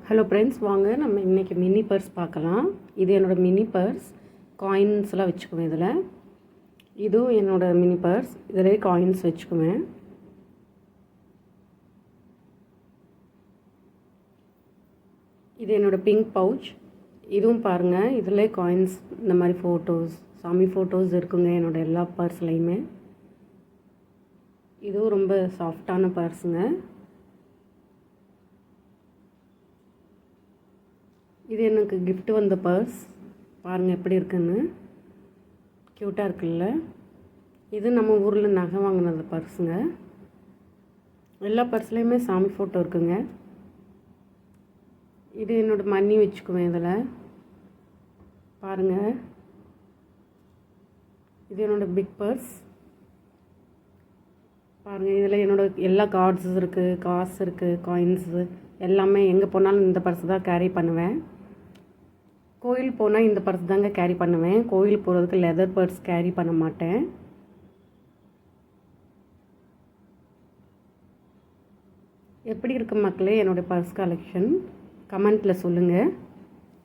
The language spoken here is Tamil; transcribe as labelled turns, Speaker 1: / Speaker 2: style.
Speaker 1: ஹலோ ஃப்ரெண்ட்ஸ், வாங்க நம்ம இன்றைக்கி மினி பர்ஸ் பார்க்கலாம். இது என்னோடய மினி பர்ஸ். காயின்ஸ்லாம் வச்சுக்குவேன் இதில். இதுவும் என்னோடய மினி பர்ஸ். இதிலே காயின்ஸ் வச்சுக்குவேன். இது என்னோடய பிங்க் பவுச். இதுவும் பாருங்கள், இதிலே காயின்ஸ், இந்த மாதிரி ஃபோட்டோஸ், சாமி ஃபோட்டோஸ் இருக்குங்க என்னோடய எல்லா பர்ஸ்லையுமே. இதுவும் ரொம்ப சாஃப்டான பர்ஸுங்க. இது எனக்கு கிஃப்ட் வந்த பர்ஸ். பாருங்கள் எப்படி இருக்குன்னு. க்யூட்டாக இருக்குல்ல. இது நம்ம ஊரில் நகை வாங்கினது பர்ஸுங்க. எல்லா பர்ஸ்லேயுமே சாமி ஃபோட்டோ இருக்குங்க. இது என்னோடய மணி வச்சுக்குவேன் இதில். பாருங்கள், இது என்னோடய பிக் பர்ஸ். பாருங்கள், இதில் என்னோடய எல்லா கார்ட்ஸ் இருக்குது, காசு இருக்குது, காயின்ஸு எல்லாமே. எங்கே போனாலும் இந்த பர்ஸ் தான் கேரி பண்ணுவேன். கோயில் போனால் இந்த பர்ஸ் தாங்க கேரி பண்ணுவேன். கோயில் போகிறதுக்கு லெதர் பர்ஸ் கேரி பண்ண மாட்டேன். எப்படி இருக்கு மக்களே என்னோடய பர்ஸ் கலெக்ஷன்? கமெண்ட்டில் சொல்லுங்கள்.